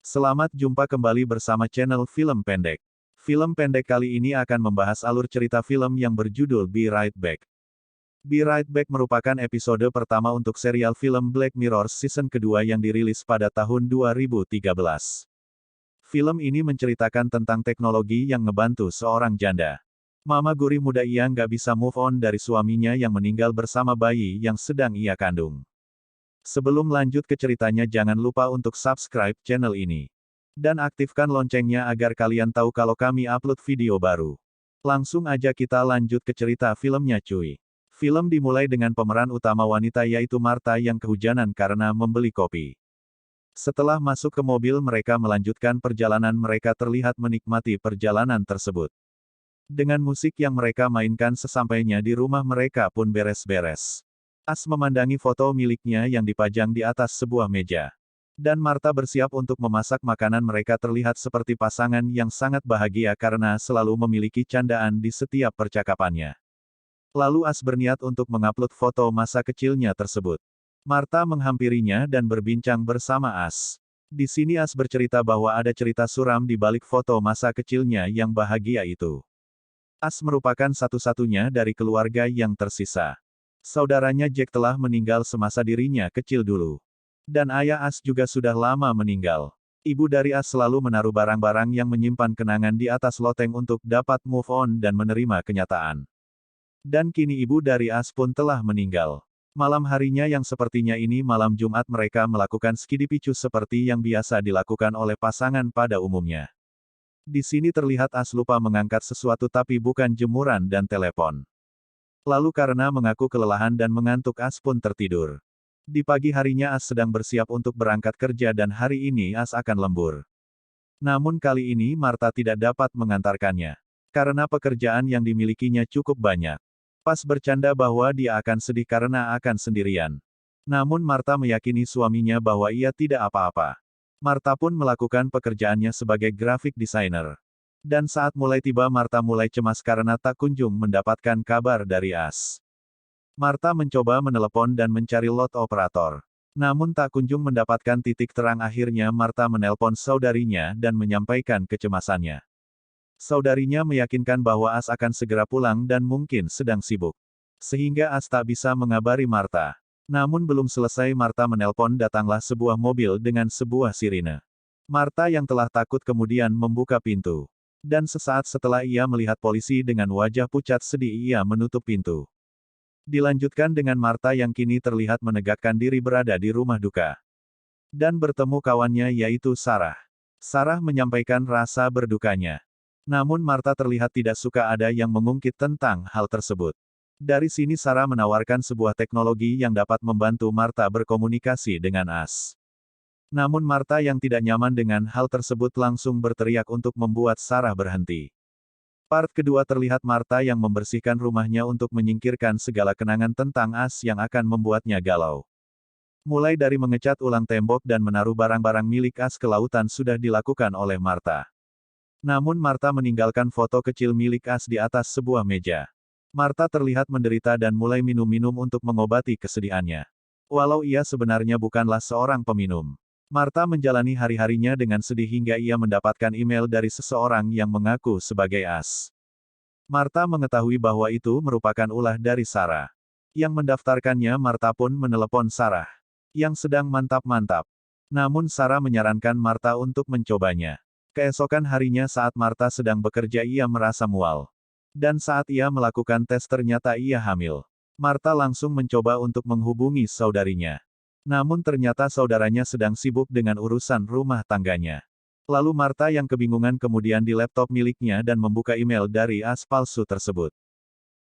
Selamat jumpa kembali bersama channel Film Pendek. Film pendek kali ini akan membahas alur cerita film yang berjudul Be Right Back. Be Right Back merupakan episode pertama untuk serial film Black Mirror season kedua yang dirilis pada tahun 2013. Film ini menceritakan tentang teknologi yang ngebantu seorang janda. Mama gurih muda ia nggak bisa move on dari suaminya yang meninggal bersama bayi yang sedang ia kandung. Sebelum lanjut ke ceritanya jangan lupa untuk subscribe channel ini. Dan aktifkan loncengnya agar kalian tahu kalau kami upload video baru. Langsung aja kita lanjut ke cerita filmnya cuy. Film dimulai dengan pemeran utama wanita yaitu Martha yang kehujanan karena membeli kopi. Setelah masuk ke mobil mereka melanjutkan perjalanan mereka terlihat menikmati perjalanan tersebut. Dengan musik yang mereka mainkan sesampainya di rumah mereka pun beres-beres. As memandangi foto miliknya yang dipajang di atas sebuah meja. Dan Martha bersiap untuk memasak makanan mereka terlihat seperti pasangan yang sangat bahagia karena selalu memiliki candaan di setiap percakapannya. Lalu As berniat untuk mengupload foto masa kecilnya tersebut. Martha menghampirinya dan berbincang bersama As. Di sini As bercerita bahwa ada cerita suram di balik foto masa kecilnya yang bahagia itu. As merupakan satu-satunya dari keluarga yang tersisa. Saudaranya Jack telah meninggal semasa dirinya kecil dulu. Dan ayah As juga sudah lama meninggal. Ibu dari As selalu menaruh barang-barang yang menyimpan kenangan di atas loteng untuk dapat move on dan menerima kenyataan. Dan kini ibu dari As pun telah meninggal. Malam harinya yang sepertinya ini malam Jumat mereka melakukan skidipicu seperti yang biasa dilakukan oleh pasangan pada umumnya. Di sini terlihat As lupa mengangkat sesuatu tapi bukan jemuran dan telepon. Lalu karena mengaku kelelahan dan mengantuk As pun tertidur. Di pagi harinya As sedang bersiap untuk berangkat kerja dan hari ini As akan lembur. Namun kali ini Martha tidak dapat mengantarkannya. Karena pekerjaan yang dimilikinya cukup banyak. Pas bercanda bahwa dia akan sedih karena akan sendirian. Namun Martha meyakini suaminya bahwa ia tidak apa-apa. Martha pun melakukan pekerjaannya sebagai graphic designer. Dan saat mulai tiba Martha mulai cemas karena tak kunjung mendapatkan kabar dari As. Martha mencoba menelepon dan mencari lot operator. Namun tak kunjung mendapatkan titik terang akhirnya Martha menelpon saudarinya dan menyampaikan kecemasannya. Saudarinya meyakinkan bahwa As akan segera pulang dan mungkin sedang sibuk. Sehingga As tak bisa mengabari Martha. Namun belum selesai Martha menelpon datanglah sebuah mobil dengan sebuah sirine. Martha yang telah takut kemudian membuka pintu. Dan sesaat setelah ia melihat polisi dengan wajah pucat sedih ia menutup pintu. Dilanjutkan dengan Martha yang kini terlihat menegakkan diri berada di rumah duka. Dan bertemu kawannya yaitu Sarah. Sarah menyampaikan rasa berdukanya. Namun Martha terlihat tidak suka ada yang mengungkit tentang hal tersebut. Dari sini Sarah menawarkan sebuah teknologi yang dapat membantu Martha berkomunikasi dengan As. Namun Martha yang tidak nyaman dengan hal tersebut langsung berteriak untuk membuat Sarah berhenti. Part kedua terlihat Martha yang membersihkan rumahnya untuk menyingkirkan segala kenangan tentang As yang akan membuatnya galau. Mulai dari mengecat ulang tembok dan menaruh barang-barang milik As ke lautan sudah dilakukan oleh Martha. Namun Martha meninggalkan foto kecil milik As di atas sebuah meja. Martha terlihat menderita dan mulai minum-minum untuk mengobati kesedihannya. Walau ia sebenarnya bukanlah seorang peminum. Martha menjalani hari-harinya dengan sedih hingga ia mendapatkan email dari seseorang yang mengaku sebagai As. Martha mengetahui bahwa itu merupakan ulah dari Sarah. Yang mendaftarkannya Martha pun menelepon Sarah. Yang sedang mantap-mantap. Namun Sarah menyarankan Martha untuk mencobanya. Keesokan harinya saat Martha sedang bekerja ia merasa mual. Dan saat ia melakukan tes ternyata ia hamil. Martha langsung mencoba untuk menghubungi saudarinya. Namun ternyata saudaranya sedang sibuk dengan urusan rumah tangganya. Lalu Martha yang kebingungan kemudian di laptop miliknya dan membuka email dari As palsu tersebut.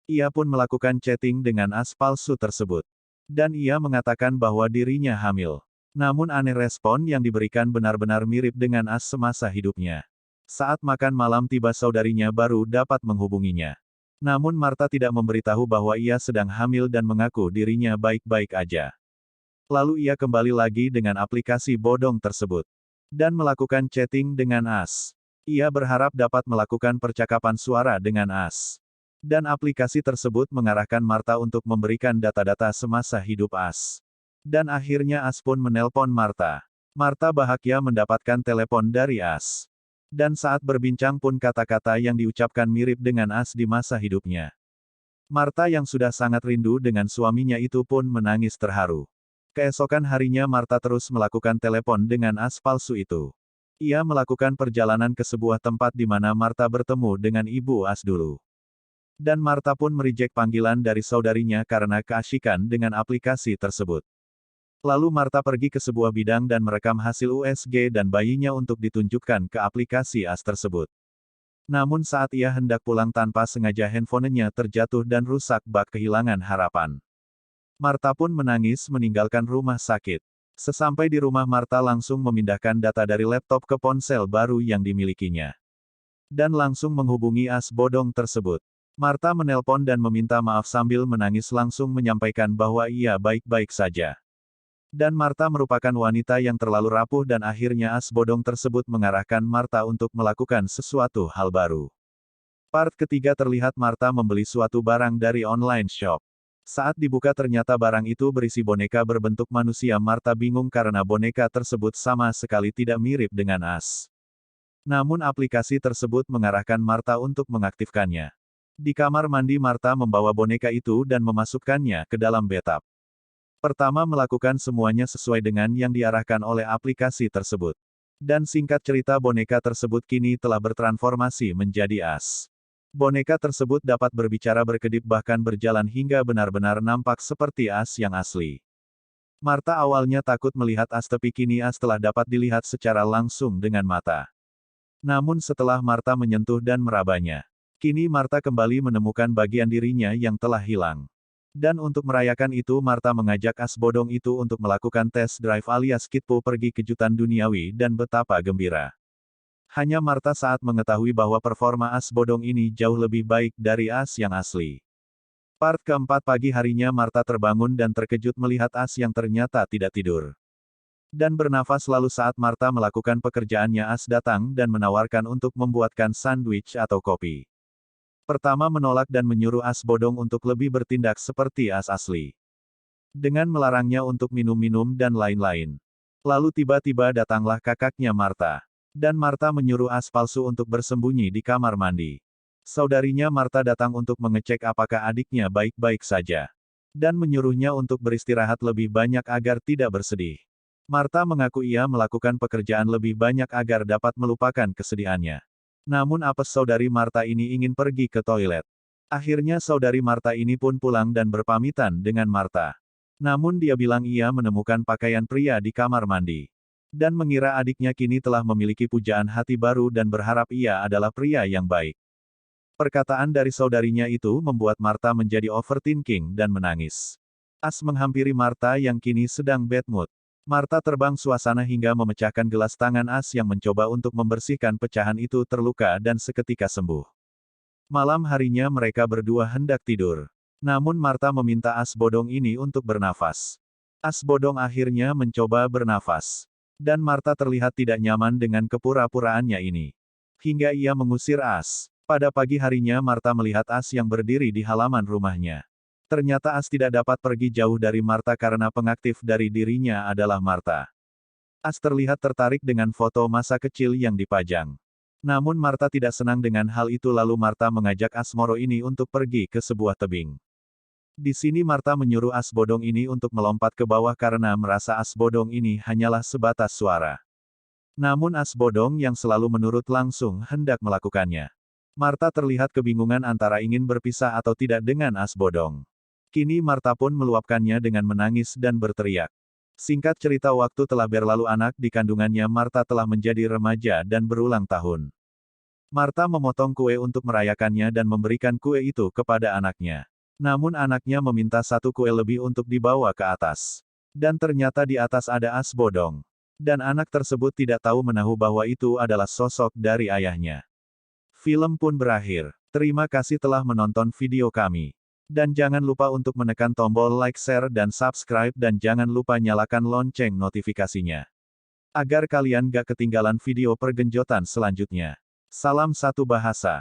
Ia pun melakukan chatting dengan As palsu tersebut. Dan ia mengatakan bahwa dirinya hamil. Namun aneh respon yang diberikan benar-benar mirip dengan As semasa hidupnya. Saat makan malam tiba saudarinya baru dapat menghubunginya. Namun Martha tidak memberitahu bahwa ia sedang hamil dan mengaku dirinya baik-baik aja. Lalu ia kembali lagi dengan aplikasi bodong tersebut. Dan melakukan chatting dengan As. Ia berharap dapat melakukan percakapan suara dengan As. Dan aplikasi tersebut mengarahkan Martha untuk memberikan data-data semasa hidup As. Dan akhirnya As pun menelpon Martha. Marta bahagia mendapatkan telepon dari As. Dan saat berbincang pun kata-kata yang diucapkan mirip dengan As di masa hidupnya. Marta yang sudah sangat rindu dengan suaminya itu pun menangis terharu. Keesokan harinya Marta terus melakukan telepon dengan As palsu itu. Ia melakukan perjalanan ke sebuah tempat di mana Marta bertemu dengan ibu As dulu. Dan Marta pun mereject panggilan dari saudarinya karena keasyikan dengan aplikasi tersebut. Lalu Marta pergi ke sebuah bidang dan merekam hasil USG dan bayinya untuk ditunjukkan ke aplikasi As tersebut. Namun saat ia hendak pulang tanpa sengaja handphonenya terjatuh dan rusak bak kehilangan harapan. Marta pun menangis meninggalkan rumah sakit. Sesampai di rumah Marta langsung memindahkan data dari laptop ke ponsel baru yang dimilikinya. Dan langsung menghubungi As bodong tersebut. Marta menelpon dan meminta maaf sambil menangis langsung menyampaikan bahwa ia baik-baik saja. Dan Marta merupakan wanita yang terlalu rapuh dan akhirnya As bodong tersebut mengarahkan Marta untuk melakukan sesuatu hal baru. Part ketiga terlihat Marta membeli suatu barang dari online shop. Saat dibuka ternyata barang itu berisi boneka berbentuk manusia. Marta bingung karena boneka tersebut sama sekali tidak mirip dengan As. Namun aplikasi tersebut mengarahkan Marta untuk mengaktifkannya. Di kamar mandi Marta membawa boneka itu dan memasukkannya ke dalam bathtub. Pertama melakukan semuanya sesuai dengan yang diarahkan oleh aplikasi tersebut. Dan singkat cerita boneka tersebut kini telah bertransformasi menjadi As. Boneka tersebut dapat berbicara berkedip bahkan berjalan hingga benar-benar nampak seperti As yang asli. Marta awalnya takut melihat As tapi kini As telah dapat dilihat secara langsung dengan mata. Namun setelah Marta menyentuh dan merabanya, kini Marta kembali menemukan bagian dirinya yang telah hilang. Dan untuk merayakan itu Marta mengajak As bodong itu untuk melakukan tes drive alias Kitpo pergi kejutan duniawi dan betapa gembira. Hanya Marta saat mengetahui bahwa performa As bodong ini jauh lebih baik dari As yang asli. Part keempat pagi harinya Marta terbangun dan terkejut melihat As yang ternyata tidak tidur. Dan bernafas lalu saat Marta melakukan pekerjaannya As datang dan menawarkan untuk membuatkan sandwich atau kopi. Pertama menolak dan menyuruh As bodong untuk lebih bertindak seperti As asli. Dengan melarangnya untuk minum-minum dan lain-lain. Lalu tiba-tiba datanglah kakaknya Marta. Dan Marta menyuruh As palsu untuk bersembunyi di kamar mandi. Saudarinya Marta datang untuk mengecek apakah adiknya baik-baik saja. Dan menyuruhnya untuk beristirahat lebih banyak agar tidak bersedih. Marta mengaku ia melakukan pekerjaan lebih banyak agar dapat melupakan kesedihannya. Namun apes saudari Marta ini ingin pergi ke toilet. Akhirnya saudari Marta ini pun pulang dan berpamitan dengan Marta. Namun dia bilang ia menemukan pakaian pria di kamar mandi. Dan mengira adiknya kini telah memiliki pujaan hati baru dan berharap ia adalah pria yang baik. Perkataan dari saudarinya itu membuat Marta menjadi overthinking dan menangis. As menghampiri Marta yang kini sedang bad mood. Marta terbang suasana hingga memecahkan gelas tangan As yang mencoba untuk membersihkan pecahan itu terluka dan seketika sembuh. Malam harinya mereka berdua hendak tidur. Namun Marta meminta As bodong ini untuk bernafas. As bodong akhirnya mencoba bernafas. Dan Marta terlihat tidak nyaman dengan kepura-puraannya ini. Hingga ia mengusir As. Pada pagi harinya Marta melihat As yang berdiri di halaman rumahnya. Ternyata As tidak dapat pergi jauh dari Marta karena pengaktif dari dirinya adalah Marta. As terlihat tertarik dengan foto masa kecil yang dipajang. Namun Marta tidak senang dengan hal itu lalu Marta mengajak As moro ini untuk pergi ke sebuah tebing. Di sini Marta menyuruh As bodong ini untuk melompat ke bawah karena merasa As bodong ini hanyalah sebatas suara. Namun As bodong yang selalu menurut langsung hendak melakukannya. Marta terlihat kebingungan antara ingin berpisah atau tidak dengan As bodong. Kini Marta pun meluapkannya dengan menangis dan berteriak. Singkat cerita waktu telah berlalu anak di kandungannya Marta telah menjadi remaja dan berulang tahun. Marta memotong kue untuk merayakannya dan memberikan kue itu kepada anaknya. Namun anaknya meminta satu kue lebih untuk dibawa ke atas. Dan ternyata di atas ada As bodong. Dan anak tersebut tidak tahu menahu bahwa itu adalah sosok dari ayahnya. Film pun berakhir. Terima kasih telah menonton video kami. Dan jangan lupa untuk menekan tombol like, share, dan subscribe dan jangan lupa nyalakan lonceng notifikasinya. Agar kalian gak ketinggalan video pergenjotan selanjutnya. Salam satu bahasa.